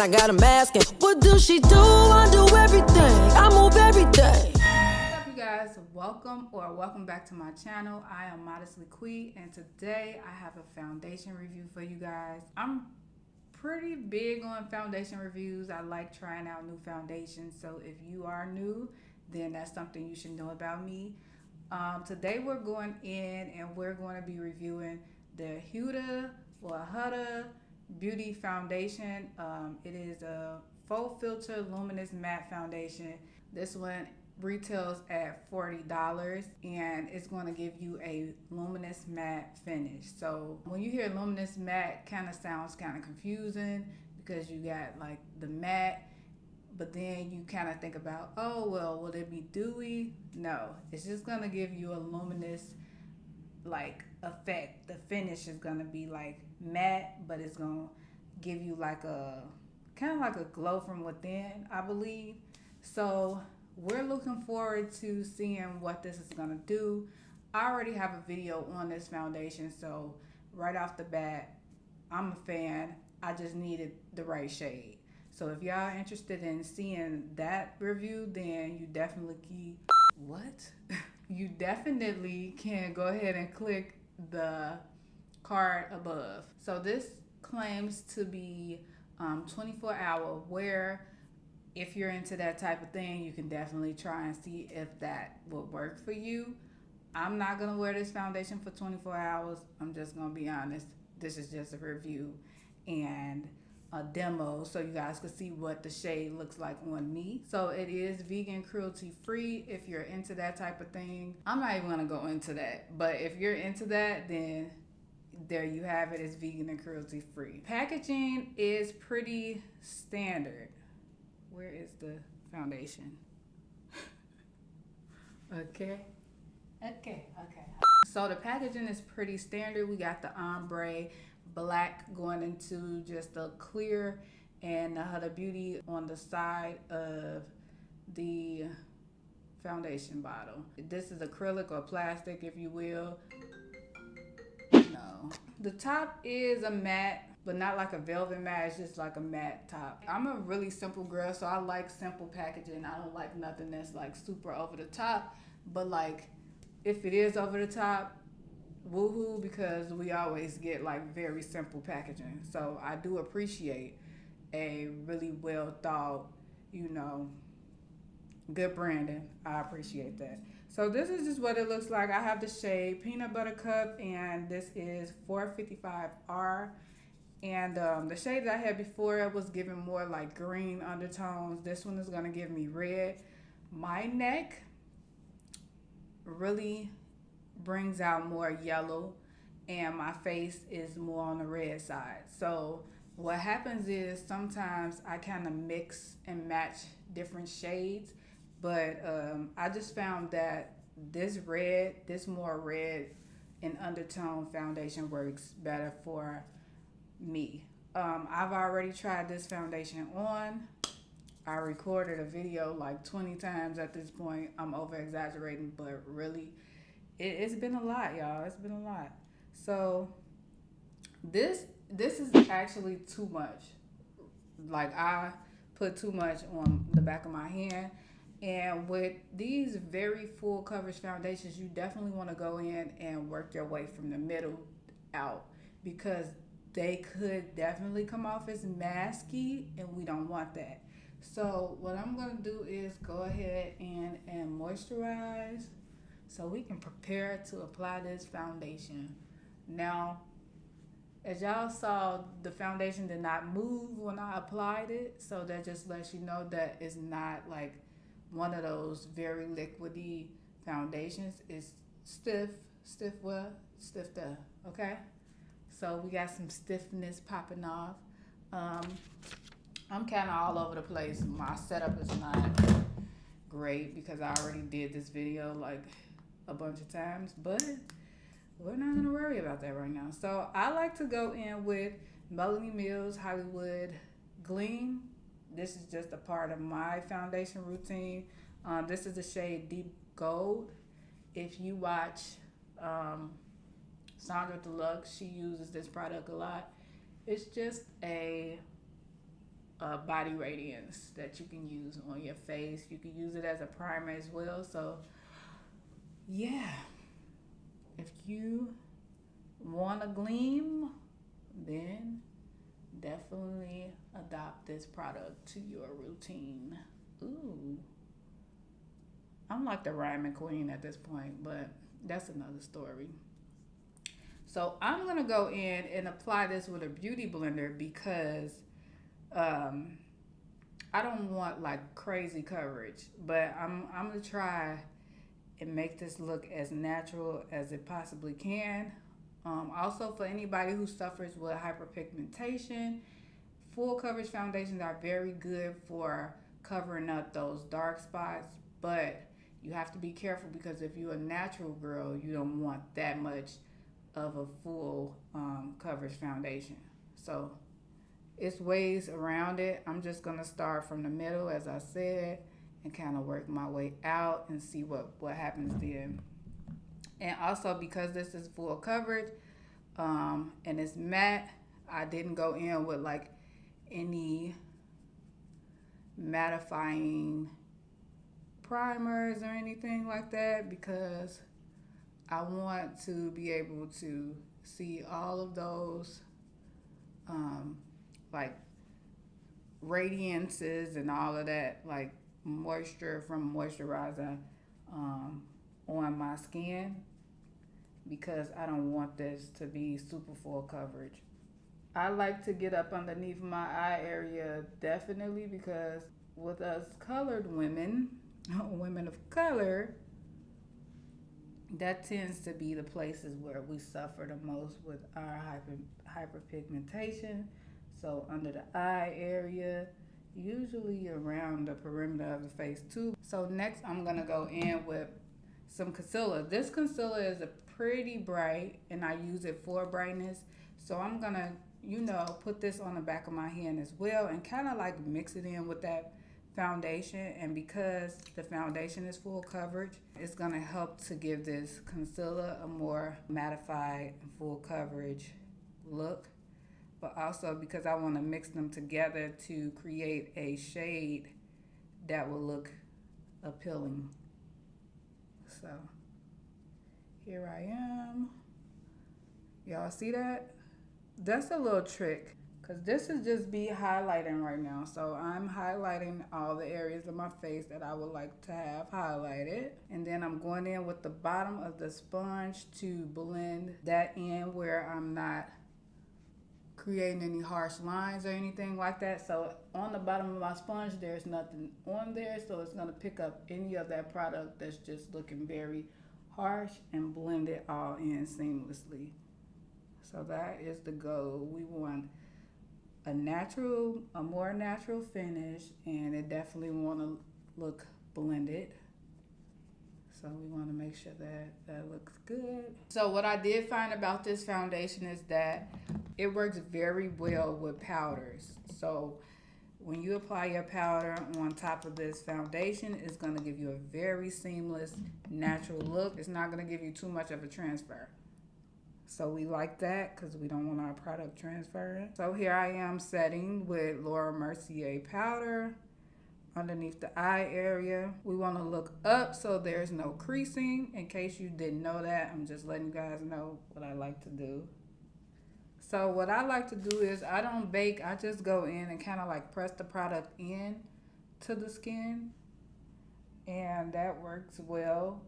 I got a mask and what do she do? I do everything. I move everything. What's up, you guys? Welcome back to my channel. I am Modestly Quee, and today I have a foundation review for you guys. I'm pretty big on foundation reviews. I like trying out new foundations, so if you are new, then that's something you should know about me. Today we're going in and we're going to be reviewing the Huda Beauty Foundation. It is a Faux Filter Luminous Matte Foundation. This one retails at $40 and it's going to give you a luminous matte finish. So when you hear luminous matte, kind of sounds kind of confusing because you got like the matte, but then you kind of think about, oh well, will it be dewy? No, it's just going to give you a luminous like effect. The finish is going to be like matte, but it's going to give you like a kind of like a glow from within, I believe. So we're looking forward to seeing what this is going to do. I already have a video on this foundation, so right off the bat, I'm a fan. I just needed the right shade. So if y'all are interested in seeing that review, then you definitely you definitely can go ahead and click the card above. So this claims to be 24-hour wear. If you're into that type of thing, you can definitely try and see if that would work for you. I'm not going to wear this foundation for 24 hours. I'm just going to be honest. This is just a review and a demo so you guys can see what the shade looks like on me. So it is vegan, cruelty free if you're into that type of thing. I'm not even going to go into that, but if you're into that, then there you have it. It's vegan and cruelty free. Packaging is pretty standard. Where is the foundation? Okay. So the packaging is pretty standard. We got the ombre black going into just a clear and the Huda Beauty on the side of the foundation bottle. This is acrylic or plastic, if you will. No. The top is a matte, but not like a velvet matte. It's just like a matte top. I'm a really simple girl, so I like simple packaging. I don't like nothing that's like super over the top, but like if it is over the top, woohoo, because we always get like very simple packaging. So I do appreciate a really well thought, good branding. I appreciate that. So this is just what it looks like. I have the shade Peanut Butter Cup, and this is 455R. And the shade that I had before, it was giving more like green undertones. This one is gonna give me red. My neck really brings out more yellow, and my face is more on the red side. So what happens is sometimes I kind of mix and match different shades, but I just found that this more red and undertone foundation works better for me. I've already tried this foundation on. I recorded a video like 20 times at this point. I'm over exaggerating, but really it's been a lot, y'all. It's been a lot. So this is actually too much. Like I put too much on the back of my hand. And with these very full coverage foundations, you definitely want to go in and work your way from the middle out, because they could definitely come off as masky, and we don't want that. So what I'm going to do is go ahead and moisturize so we can prepare to apply this foundation. Now, as y'all saw, the foundation did not move when I applied it, so that just lets you know that it's not like one of those very liquidy foundations. It's stiff there, okay? So we got some stiffness popping off. I'm kind of all over the place. My setup is not great because I already did this video like a bunch of times, but we're not gonna worry about that right now. So I like to go in with Melanie Mills Hollywood Gleam. This is just a part of my foundation routine. This is the shade Deep Gold. If you watch Sandra Deluxe, she uses this product a lot. It's just a body radiance that you can use on your face. You can use it as a primer as well. So yeah, if you want a gleam, then definitely adopt this product to your routine. Ooh, I'm like the rhyming queen at this point, but that's another story. So I'm gonna go in and apply this with a beauty blender because I don't want like crazy coverage, but I'm gonna try and make this look as natural as it possibly can. Also, for anybody who suffers with hyperpigmentation, full coverage foundations are very good for covering up those dark spots, but you have to be careful because if you're a natural girl, you don't want that much of a full coverage foundation. So it's ways around it. I'm just gonna start from the middle, as I said, and kind of work my way out and see what happens then. And also, because this is full coverage and it's matte, I didn't go in with like any mattifying primers or anything like that because I want to be able to see all of those like radiances and all of that, like moisture from moisturizer on my skin, because I don't want this to be super full coverage. I like to get up underneath my eye area, definitely, because with us colored women, women of color, that tends to be the places where we suffer the most with our hyperpigmentation. So under the eye area, usually around the perimeter of the face too. So next I'm gonna go in with some concealer. This concealer is a pretty bright and I use it for brightness. So I'm gonna, put this on the back of my hand as well and kind of like mix it in with that foundation. And because the foundation is full coverage, it's gonna help to give this concealer a more mattified and full coverage look. But also because I want to mix them together to create a shade that will look appealing. So here I am. Y'all see that? That's a little trick because this is just be highlighting right now. So I'm highlighting all the areas of my face that I would like to have highlighted. And then I'm going in with the bottom of the sponge to blend that in where I'm not creating any harsh lines or anything like that. So on the bottom of my sponge, there's nothing on there, so it's gonna pick up any of that product that's just looking very harsh and blend it all in seamlessly. So that is the goal. We want a more natural finish, and it definitely want to look blended. So we want to make sure that looks good. So what I did find about this foundation is that it works very well with powders. So when you apply your powder on top of this foundation, it's going to give you a very seamless, natural look. It's not going to give you too much of a transfer. So we like that because we don't want our product transferring. So here I am setting with Laura Mercier powder underneath the eye area. We want to look up so there's no creasing. In case you didn't know that, I'm just letting you guys know what I like to do. So what I like to do is I don't bake. I just go in and kind of like press the product in to the skin, and that works well.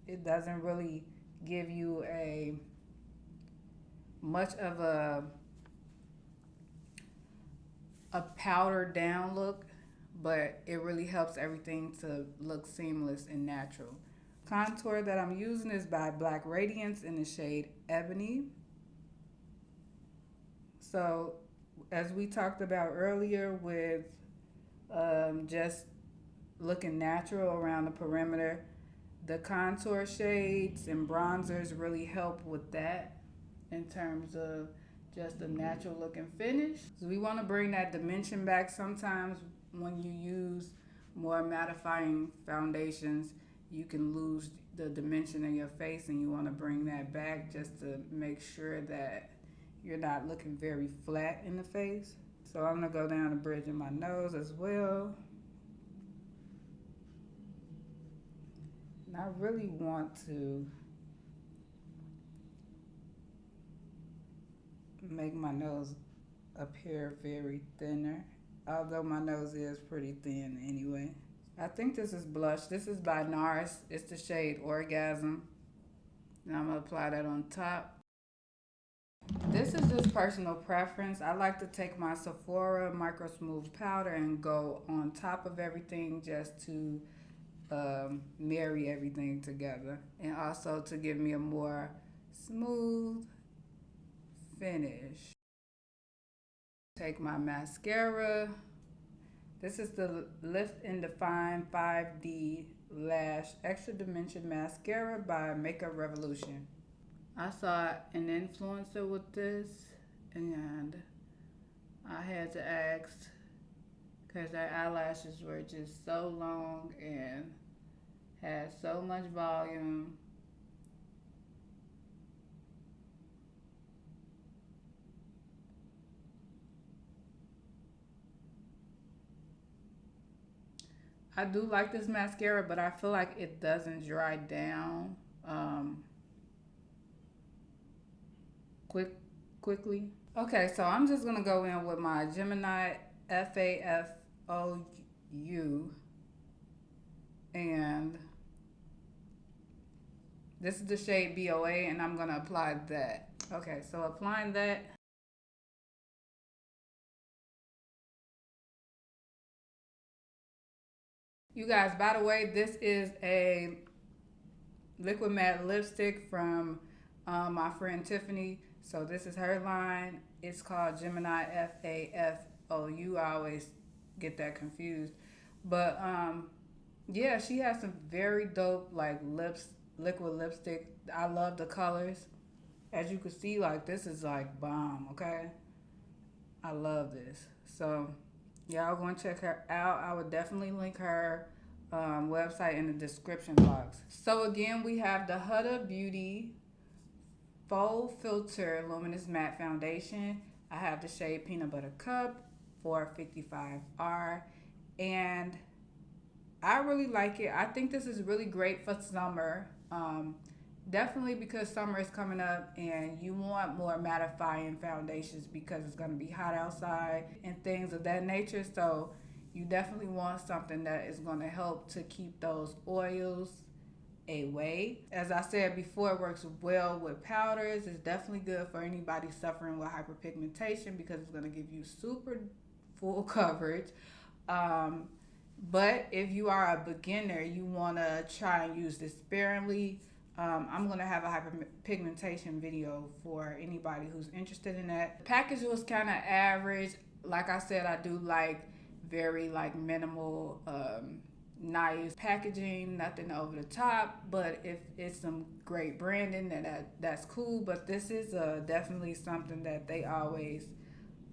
It doesn't really give you much of a powdered down look, but it really helps everything to look seamless and natural. Contour that I'm using is by Black Radiance in the shade Ebony. So as we talked about earlier with just looking natural around the perimeter, the contour shades and bronzers really help with that in terms of just a natural looking finish. So we want to bring that dimension back. Sometimes when you use more mattifying foundations, you can lose the dimension in your face, and you want to bring that back just to make sure that you're not looking very flat in the face. So I'm gonna go down the bridge of my nose as well. And I really want to make my nose appear very thinner, although my nose is pretty thin anyway. I think this is blush. This is by NARS. It's the shade Orgasm. And I'm gonna apply that on top. This is just personal preference. I like to take my Sephora Micro Smooth powder and go on top of everything just to marry everything together, and also to give me a more smooth finish. Take my mascara. This is the Lift and Define 5D Lash Extra Dimension Mascara by Makeup Revolution. I saw an influencer with this, and I had to ask because their eyelashes were just so long and had so much volume. I do like this mascara, but I feel like it doesn't dry down quickly. Okay, so I'm just gonna go in with my Gemini FAFOU, and this is the shade BOA, and I'm gonna apply that. Okay, so applying that. You guys, by the way, this is a liquid matte lipstick from my friend Tiffany. So this is her line. It's called Gemini FAFOU. I always get that confused. But yeah, she has some very dope like liquid lipstick. I love the colors. As you can see, like this is like bomb, okay? I love this. So y'all go and check her out. I would definitely link her website in the description box. So again, we have the Huda Beauty Faux Filter Luminous Matte Foundation. I have the shade Peanut Butter Cup 455R, and I really like it. I think this is really great for summer. Definitely because summer is coming up and you want more mattifying foundations because it's going to be hot outside and things of that nature. So you definitely want something that is going to help to keep those oils away. As I said before, it works well with powders. It's definitely good for anybody suffering with hyperpigmentation because it's going to give you super full coverage. But if you are a beginner, you want to try and use this sparingly. I'm going to have a hyperpigmentation video for anybody who's interested in that. The package was kind of average. Like I said, I do like very like minimal, nice packaging, nothing over the top. But if it's some great branding, then that's cool. But this is definitely something that they always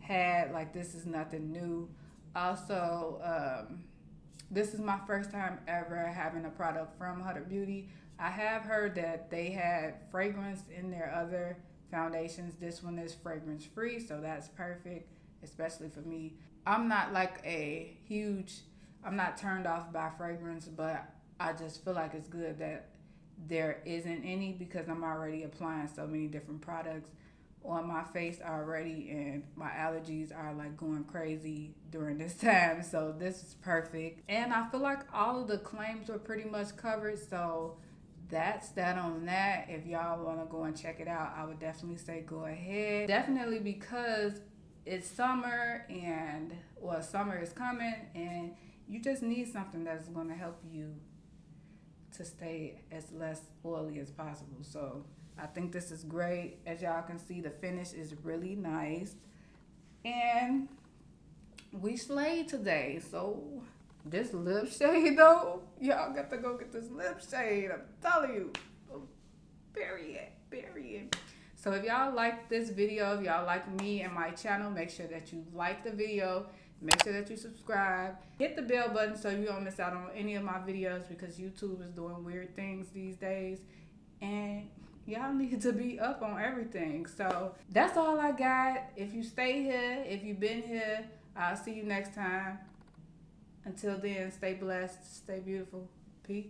had. Like this is nothing new. Also, this is my first time ever having a product from Huda Beauty. I have heard that they had fragrance in their other foundations. This one is fragrance free, so that's perfect, especially for me. I'm not like I'm not turned off by fragrance, but I just feel like it's good that there isn't any because I'm already applying so many different products on my face already, and my allergies are like going crazy during this time, so this is perfect. And I feel like all of the claims were pretty much covered, so that's that on that. If y'all want to go and check it out, I would definitely say go ahead. Definitely because it's summer summer is coming and you just need something that's going to help you to stay as less oily as possible. So I think this is great. As y'all can see, the finish is really nice. And we slayed today. So this lip shade though, y'all got to go get this lip shade. I'm telling you. Period. So if y'all like this video, if y'all like me and my channel, make sure that you like the video. Make sure that you subscribe. Hit the bell button so you don't miss out on any of my videos because YouTube is doing weird things these days. And y'all need to be up on everything. So that's all I got. If you stay here, if you've been here, I'll see you next time. Until then, stay blessed, stay beautiful. Peace.